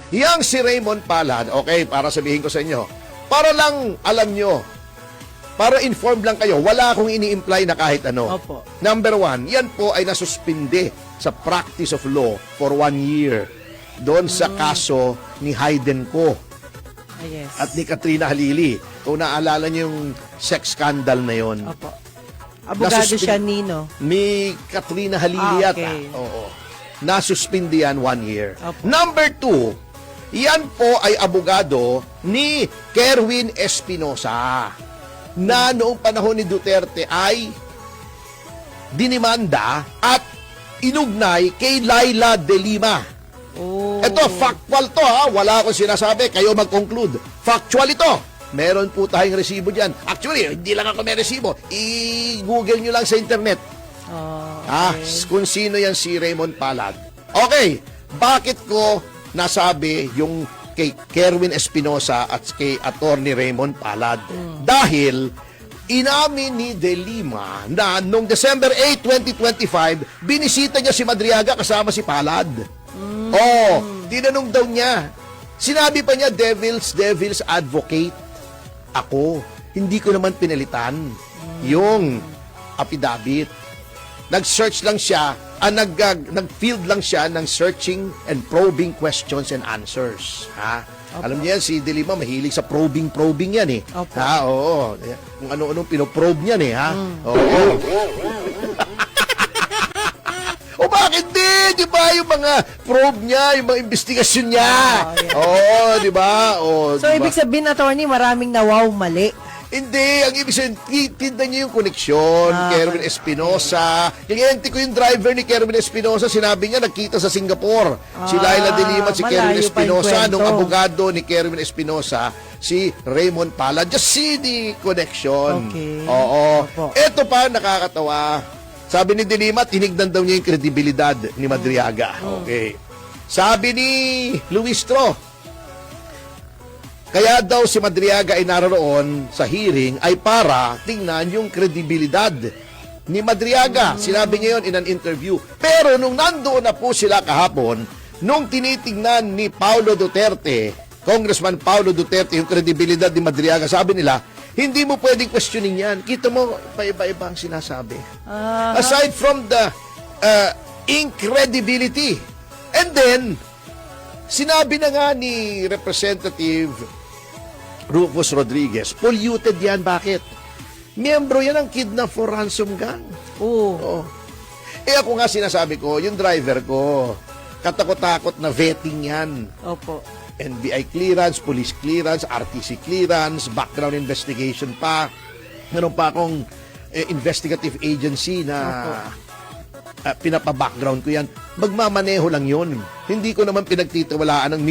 Yang si Raymond Palad, okay, para sabihin ko sa inyo, para lang alam nyo, para informed lang kayo, wala akong ini-imply na kahit ano. Opo. Number one, yan po ay nasuspinde sa practice of law for 1 year doon sa kaso ni Hayden Ko Yes. at ni Katrina Halili. Kung naalala niyo yung sex scandal na yon. Opo. Abogado Nasuspin- siya, Nino. Ni Katrina Halili Ah, yata. okay. Oo. Nasuspindi yan 1 year. Opo. Number 2, yan po ay abogado ni Kerwin Espinosa na noong panahon ni Duterte ay dinimanda at inugnay kay Laila de Lima. Oh. Ito, factual to ha. Wala akong sinasabi. Kayo mag-conclude. Factual ito. Meron po tayong resibo dyan. Actually, hindi lang ako may resibo. I-google nyo lang sa internet. Oh, Ah, kung sino yan si Raymond Palad. Okay, bakit ko nasabi yung kay Kerwin Espinosa at kay Attorney Raymond Palad? Dahil inamin ni De Lima na noong December 8, 2025, binisita niya si Madriaga kasama si Palad. Oh, tinanong daw niya. Sinabi pa niya, devil's advocate. Ako, hindi ko naman pinalitan yung affidavit. Nag-search lang siya, nag-field lang siya ng searching and probing questions and answers. Ha? Alam niyo yan, si De Lima mahilig sa probing yan eh. Opo. Ha, oo. Kung ano-anong pinoprobe niyan eh, ha? Oo. O bakit di ba yung mga probe niya, yung mga investigasyon niya? Oo, di ba? O, So, di ba? ibig sabihin, attorney, maraming nawaw mali. Hindi, ang ibig sabihin, tinda niyo yung koneksyon, Kerwin Espinosa. Yung ente ko yung driver ni Kerwin Espinosa, sinabi niya, nagkita sa Singapore. Si Laila de Lima at si Kerwin malayo pa yung Espinosa, kwento. nung abogado ni Kerwin Espinosa, si Raymond Palad. Just see the connection. Okay. Oo. Opo. Ito pa, nakakatawa. Sabi ni de Lima, tinignan daw niya yung kredibilidad ni Madriaga. Okay. Sabi ni Luis Tro, kaya daw si Madriaga ay naroon sa hearing ay para tingnan yung kredibilidad ni Madriaga. Sinabi niya yun in an interview. Pero nung nandoon na po sila kahapon, nung tinitingnan ni Paulo Duterte, Congressman Paulo Duterte, yung kredibilidad ni Madriaga, sabi nila, hindi mo pwedeng questioning yan. Kita mo, paiba-iba ang sinasabi. Aside from the incredibility. And then, sinabi na nga ni Representative Rufus Rodriguez, polluted yan. Bakit? Miyembro yan ng Kidnap for Ransom Gang. Oo. Eh ako nga sinasabi ko, yung driver ko, katakot-takot na vetting yan. Opo. NBI clearance, police clearance, RTC clearance, background investigation pa. Meron pa akong investigative agency na pinapa-background ko yan. Magmamaneho lang yun. Hindi ko naman pinagtitiwalaan ng